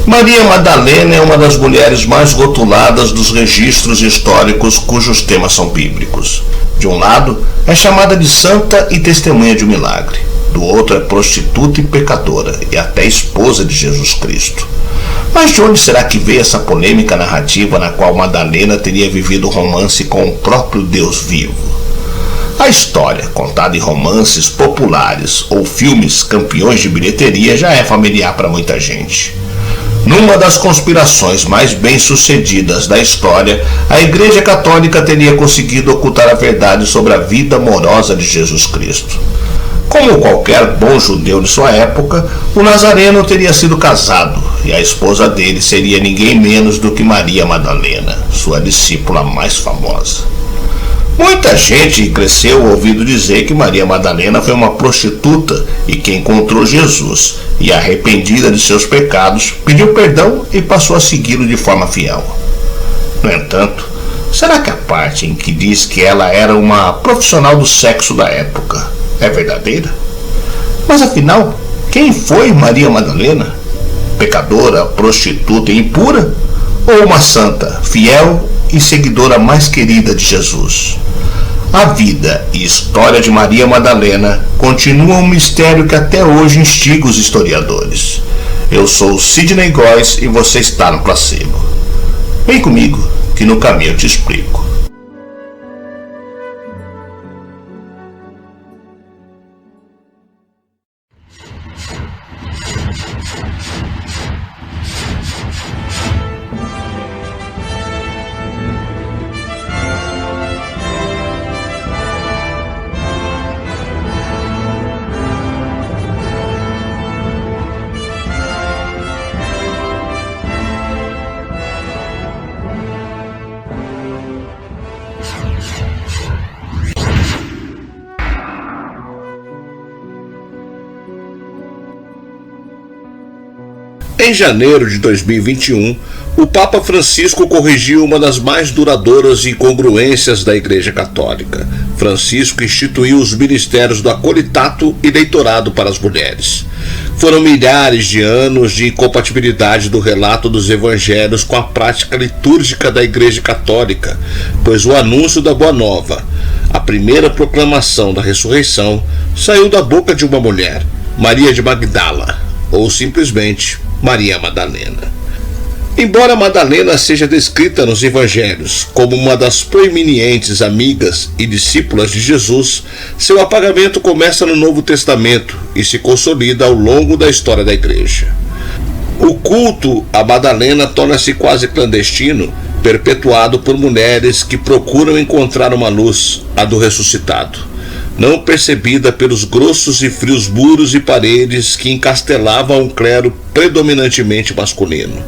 Maria Madalena é uma das mulheres mais rotuladas dos registros históricos cujos temas são bíblicos. De um lado, é chamada de santa e testemunha de um milagre. Do outro, é prostituta e pecadora, e até esposa de Jesus Cristo. Mas de onde será que veio essa polêmica narrativa na qual Madalena teria vivido romance com o próprio Deus vivo? A história, contada em romances populares ou filmes campeões de bilheteria, já é familiar para muita gente. Numa das conspirações mais bem-sucedidas da história, a Igreja Católica teria conseguido ocultar a verdade sobre a vida amorosa de Jesus Cristo. Como qualquer bom judeu de sua época, o Nazareno teria sido casado, e a esposa dele seria ninguém menos do que Maria Madalena, sua discípula mais famosa. Muita gente cresceu ouvindo dizer que Maria Madalena foi uma prostituta e que encontrou Jesus e, arrependida de seus pecados, pediu perdão e passou a segui-lo de forma fiel. No entanto, será que a parte em que diz que ela era uma profissional do sexo da época é verdadeira? Mas afinal, quem foi Maria Madalena? Pecadora, prostituta e impura? Ou uma santa, fiel e seguidora mais querida de Jesus? A vida e história de Maria Madalena continuam um mistério que até hoje instiga os historiadores. Eu sou o Sidney Góes e você está no Placebo. Vem comigo, que no caminho eu te explico. Em janeiro de 2021, o Papa Francisco corrigiu uma das mais duradouras incongruências da Igreja Católica. Francisco instituiu os ministérios do acolitato e leitorado para as mulheres. Foram milhares de anos de incompatibilidade do relato dos evangelhos com a prática litúrgica da Igreja Católica, pois o anúncio da Boa Nova, a primeira proclamação da ressurreição, saiu da boca de uma mulher, Maria de Magdala, ou simplesmente Maria Madalena. Embora Madalena seja descrita nos evangelhos como uma das proeminentes amigas e discípulas de Jesus, seu apagamento começa no Novo Testamento e se consolida ao longo da história da Igreja. O culto a Madalena torna-se quase clandestino, perpetuado por mulheres que procuram encontrar uma luz, a do ressuscitado, não percebida pelos grossos e frios muros e paredes que encastelavam um clero predominantemente masculino.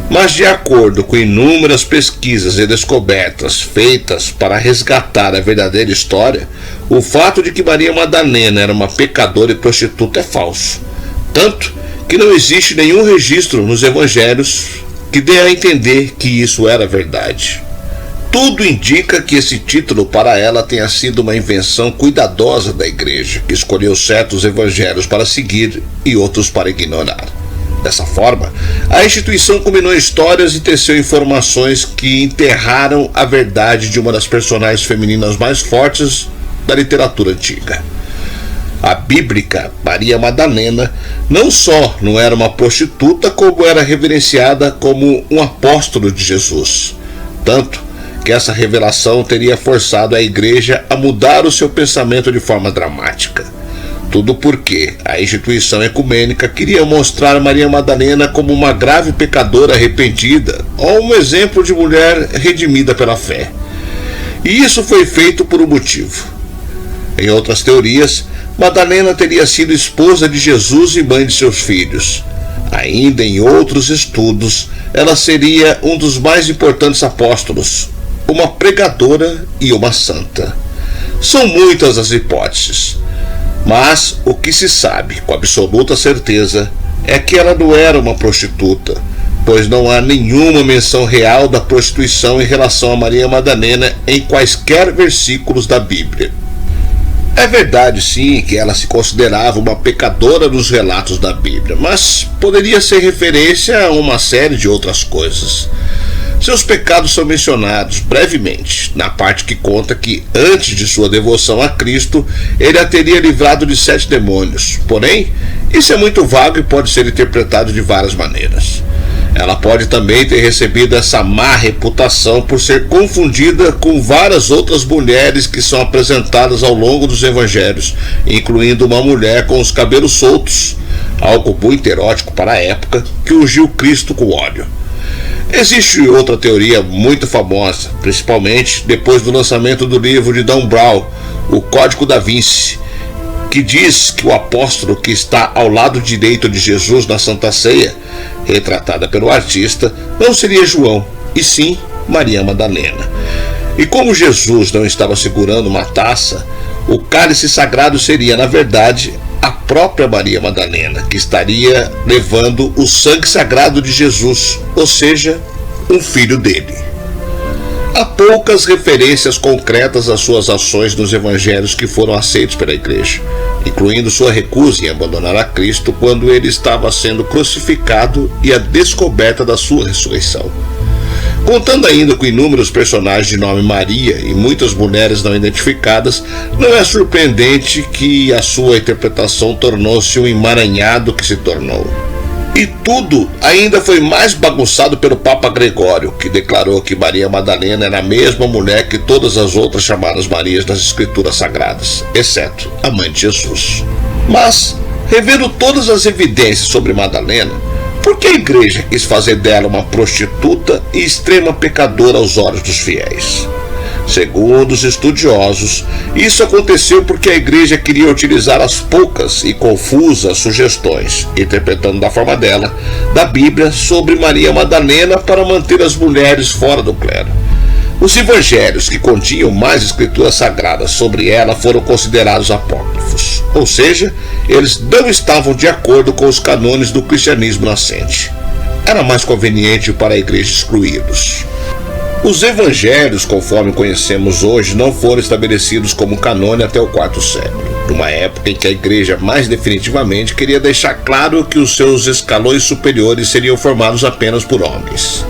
Mas, de acordo com inúmeras pesquisas e descobertas feitas para resgatar a verdadeira história, o fato de que Maria Madalena era uma pecadora e prostituta é falso, tanto que não existe nenhum registro nos evangelhos que dê a entender que isso era verdade. Tudo indica que esse título para ela tenha sido uma invenção cuidadosa da Igreja, que escolheu certos evangelhos para seguir e outros para ignorar. Dessa forma, a instituição combinou histórias e teceu informações que enterraram a verdade de uma das personagens femininas mais fortes da literatura antiga. A bíblica Maria Madalena não só não era uma prostituta, como era reverenciada como um apóstolo de Jesus. Tanto que essa revelação teria forçado a Igreja a mudar o seu pensamento de forma dramática. Tudo porque a instituição ecumênica queria mostrar Maria Madalena como uma grave pecadora arrependida ou um exemplo de mulher redimida pela fé. E isso foi feito por um motivo. Em outras teorias, Madalena teria sido esposa de Jesus e mãe de seus filhos. Ainda em outros estudos, ela seria um dos mais importantes apóstolos, uma pregadora e uma santa. São muitas as hipóteses, mas o que se sabe com absoluta certeza é que ela não era uma prostituta, pois não há nenhuma menção real da prostituição em relação a Maria Madalena em quaisquer versículos da Bíblia. É verdade, sim, que ela se considerava uma pecadora nos relatos da Bíblia, mas poderia ser referência a uma série de outras coisas. Seus pecados são mencionados brevemente, na parte que conta que, antes de sua devoção a Cristo, ele a teria livrado de 7 demônios. Porém, isso é muito vago e pode ser interpretado de várias maneiras. Ela pode também ter recebido essa má reputação por ser confundida com várias outras mulheres que são apresentadas ao longo dos evangelhos, incluindo uma mulher com os cabelos soltos, algo muito erótico para a época, que ungiu Cristo com óleo. Existe outra teoria muito famosa, principalmente depois do lançamento do livro de Dan Brown, O Código da Vinci, que diz que o apóstolo que está ao lado direito de Jesus na Santa Ceia, retratada pelo artista, não seria João, e sim Maria Madalena. E como Jesus não estava segurando uma taça, o cálice sagrado seria, na verdade, a própria Maria Madalena, que estaria levando o sangue sagrado de Jesus, ou seja, um filho dele. Há poucas referências concretas às suas ações nos evangelhos que foram aceitos pela igreja, incluindo sua recusa em abandonar a Cristo quando ele estava sendo crucificado e a descoberta da sua ressurreição. Contando ainda com inúmeros personagens de nome Maria e muitas mulheres não identificadas, não é surpreendente que a sua interpretação tornou-se um emaranhado que se tornou. E tudo ainda foi mais bagunçado pelo Papa Gregório, que declarou que Maria Madalena era a mesma mulher que todas as outras chamadas Marias das Escrituras Sagradas, exceto a mãe de Jesus. Mas, revendo todas as evidências sobre Madalena, por que a igreja quis fazer dela uma prostituta e extrema pecadora aos olhos dos fiéis? Segundo os estudiosos, isso aconteceu porque a igreja queria utilizar as poucas e confusas sugestões, interpretando da forma dela, da Bíblia sobre Maria Madalena para manter as mulheres fora do clero. Os evangelhos que continham mais escrituras sagradas sobre ela foram considerados apócrifos, ou seja, eles não estavam de acordo com os cânones do cristianismo nascente. Era mais conveniente para a igreja excluí-los. Os evangelhos, conforme conhecemos hoje, não foram estabelecidos como canône até o IV século, numa época em que a igreja mais definitivamente queria deixar claro que os seus escalões superiores seriam formados apenas por homens.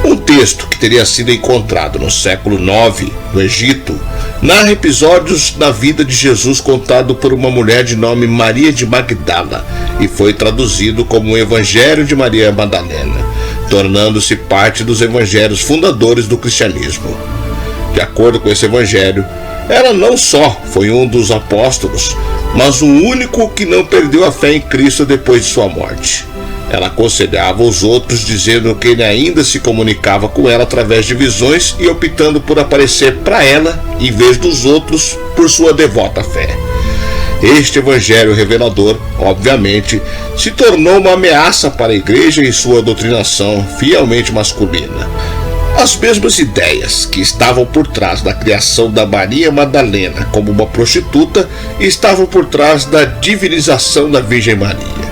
Um texto que teria sido encontrado no século IX, no Egito, narra episódios da vida de Jesus contado por uma mulher de nome Maria de Magdala e foi traduzido como o Evangelho de Maria Madalena, tornando-se parte dos evangelhos fundadores do cristianismo. De acordo com esse evangelho, ela não só foi um dos apóstolos, mas o único que não perdeu a fé em Cristo depois de sua morte. Ela aconselhava os outros, dizendo que ele ainda se comunicava com ela através de visões e optando por aparecer para ela, em vez dos outros, por sua devota fé. Este evangelho revelador, obviamente, se tornou uma ameaça para a igreja e sua doutrinação fielmente masculina. As mesmas ideias que estavam por trás da criação da Maria Madalena como uma prostituta estavam por trás da divinização da Virgem Maria.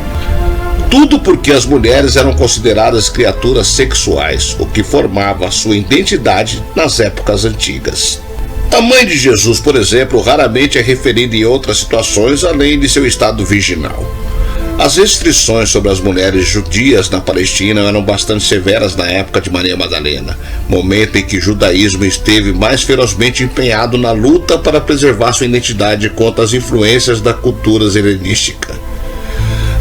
Tudo porque as mulheres eram consideradas criaturas sexuais, o que formava a sua identidade nas épocas antigas. A mãe de Jesus, por exemplo, raramente é referida em outras situações além de seu estado virginal. As restrições sobre as mulheres judias na Palestina eram bastante severas na época de Maria Madalena, momento em que o judaísmo esteve mais ferozmente empenhado na luta para preservar sua identidade contra as influências da cultura helenística.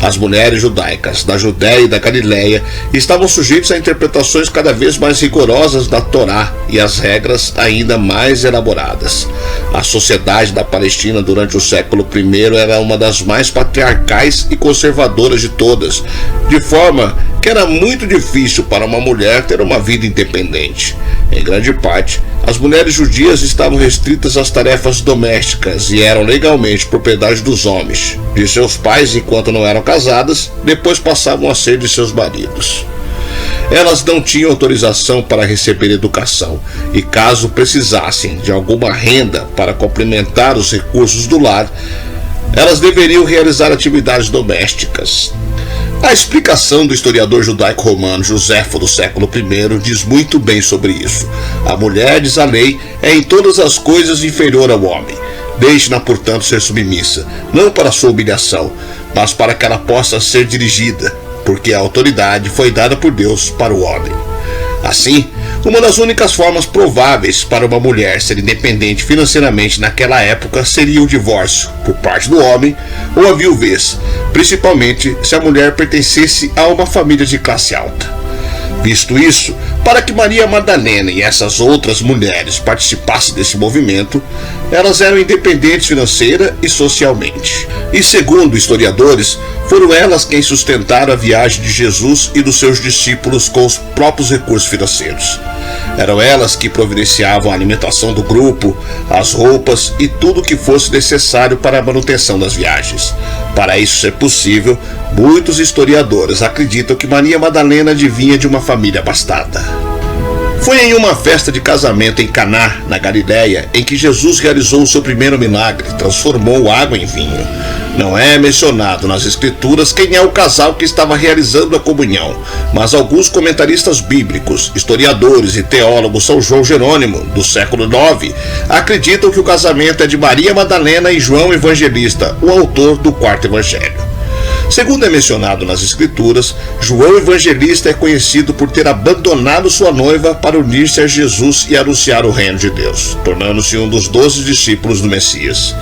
As mulheres judaicas da Judéia e da Galiléia estavam sujeitas a interpretações cada vez mais rigorosas da Torá e as regras ainda mais elaboradas. A sociedade da Palestina durante o século I era uma das mais patriarcais e conservadoras de todas, de forma que era muito difícil para uma mulher ter uma vida independente. Em grande parte, as mulheres judias estavam restritas às tarefas domésticas e eram legalmente propriedade dos homens, de seus pais enquanto não eram casadas, depois passavam a ser de seus maridos. Elas não tinham autorização para receber educação e, caso precisassem de alguma renda para complementar os recursos do lar, elas deveriam realizar atividades domésticas. A explicação do historiador judaico-romano Joséfo do século I diz muito bem sobre isso. A mulher, diz a lei, é em todas as coisas inferior ao homem. Deixe-na, portanto, ser submissa, não para sua humilhação, mas para que ela possa ser dirigida, porque a autoridade foi dada por Deus para o homem. Assim, uma das únicas formas prováveis para uma mulher ser independente financeiramente naquela época seria o divórcio por parte do homem ou a viuvez, principalmente se a mulher pertencesse a uma família de classe alta. Visto isso, para que Maria Madalena e essas outras mulheres participassem desse movimento, elas eram independentes financeira e socialmente. E segundo historiadores, foram elas quem sustentaram a viagem de Jesus e dos seus discípulos com os próprios recursos financeiros. Eram elas que providenciavam a alimentação do grupo, as roupas e tudo o que fosse necessário para a manutenção das viagens. Para isso ser possível, muitos historiadores acreditam que Maria Madalena adivinha de uma família abastada. Foi em uma festa de casamento em Caná, na Galiléia, em que Jesus realizou o seu primeiro milagre, transformou água em vinho. Não é mencionado nas escrituras quem é o casal que estava realizando a comunhão, mas alguns comentaristas bíblicos, historiadores e teólogos São João Jerônimo, do século IX, acreditam que o casamento é de Maria Madalena e João Evangelista, o autor do quarto evangelho. Segundo é mencionado nas escrituras, João Evangelista é conhecido por ter abandonado sua noiva para unir-se a Jesus e anunciar o reino de Deus, tornando-se um dos 12 discípulos do Messias.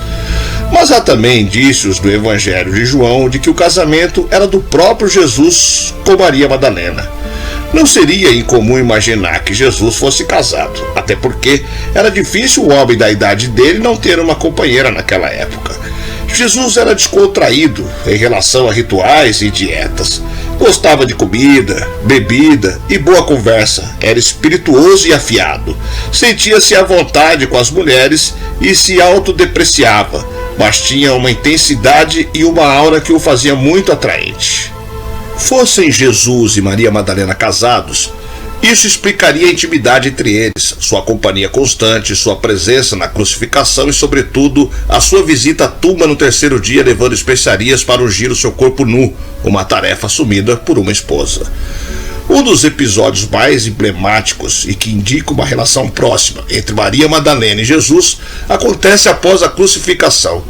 Mas há também indícios do Evangelho de João de que o casamento era do próprio Jesus com Maria Madalena. Não seria incomum imaginar que Jesus fosse casado, até porque era difícil o homem da idade dele não ter uma companheira naquela época. Jesus era descontraído em relação a rituais e dietas. Gostava de comida, bebida e boa conversa. Era espirituoso e afiado. Sentia-se à vontade com as mulheres e se autodepreciava, mas tinha uma intensidade e uma aura que o fazia muito atraente. Fossem Jesus e Maria Madalena casados, isso explicaria a intimidade entre eles, sua companhia constante, sua presença na crucificação e, sobretudo, a sua visita à tumba no terceiro dia levando especiarias para ungir o seu corpo nu, uma tarefa assumida por uma esposa. Um dos episódios mais emblemáticos e que indica uma relação próxima entre Maria Madalena e Jesus acontece após a crucificação.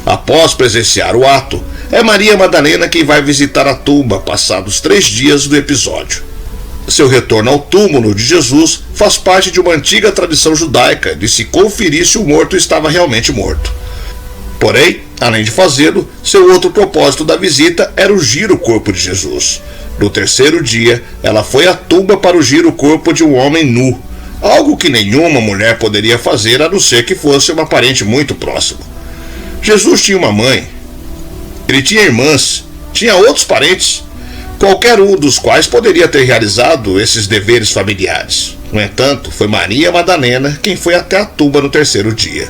Após presenciar o ato, é Maria Madalena quem vai visitar a tumba passados 3 dias do episódio. Seu retorno ao túmulo de Jesus faz parte de uma antiga tradição judaica de se conferir se o morto estava realmente morto. Porém, além de fazê-lo, seu outro propósito da visita era ungir o corpo de Jesus. No terceiro dia, ela foi à tumba para ungir o corpo de um homem nu, algo que nenhuma mulher poderia fazer a não ser que fosse uma parente muito próxima. Jesus tinha uma mãe, ele tinha irmãs, tinha outros parentes, qualquer um dos quais poderia ter realizado esses deveres familiares. No entanto, foi Maria Madalena quem foi até a tumba no terceiro dia.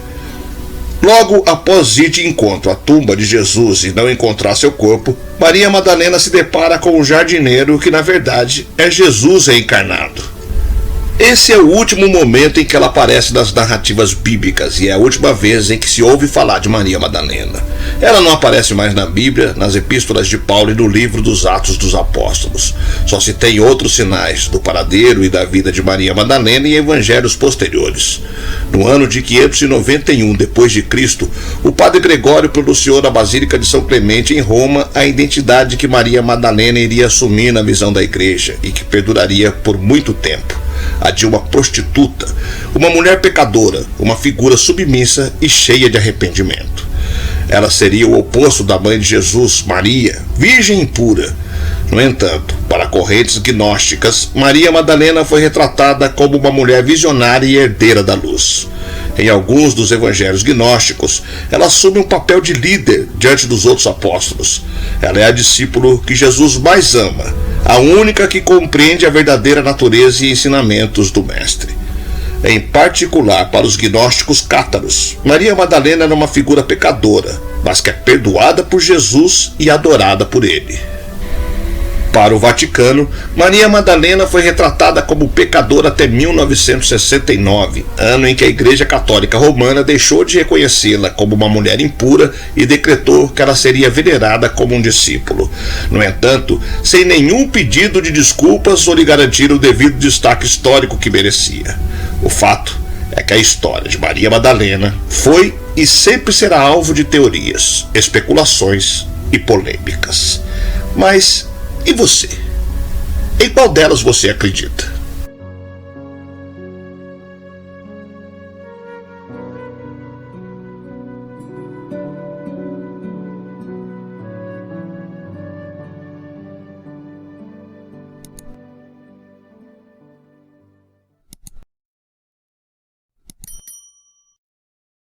Logo após ir de encontro à tumba de Jesus e não encontrar seu corpo, Maria Madalena se depara com um jardineiro que, na verdade, é Jesus reencarnado. Esse é o último momento em que ela aparece nas narrativas bíblicas e é a última vez em que se ouve falar de Maria Madalena. Ela não aparece mais na Bíblia, nas epístolas de Paulo e no livro dos Atos dos Apóstolos. Só se tem outros sinais do paradeiro e da vida de Maria Madalena em evangelhos posteriores. No ano de 591 d.C., o padre Gregório pronunciou na Basílica de São Clemente em Roma a identidade que Maria Madalena iria assumir na visão da igreja e que perduraria por muito tempo. A de uma prostituta, uma mulher pecadora, uma figura submissa e cheia de arrependimento. Ela seria o oposto da mãe de Jesus, Maria, virgem e pura. No entanto, para correntes gnósticas, Maria Madalena foi retratada como uma mulher visionária e herdeira da luz. Em alguns dos evangelhos gnósticos, ela assume um papel de líder diante dos outros apóstolos. Ela é a discípula que Jesus mais ama, a única que compreende a verdadeira natureza e ensinamentos do Mestre. Em particular para os gnósticos cátaros, Maria Madalena era uma figura pecadora, mas que é perdoada por Jesus e adorada por ele. Para o Vaticano, Maria Madalena foi retratada como pecadora até 1969, ano em que a Igreja Católica Romana deixou de reconhecê-la como uma mulher impura e decretou que ela seria venerada como um discípulo. No entanto, sem nenhum pedido de desculpas ou lhe garantir o devido destaque histórico que merecia. O fato é que a história de Maria Madalena foi e sempre será alvo de teorias, especulações e polêmicas. Mas e você? Em qual delas você acredita?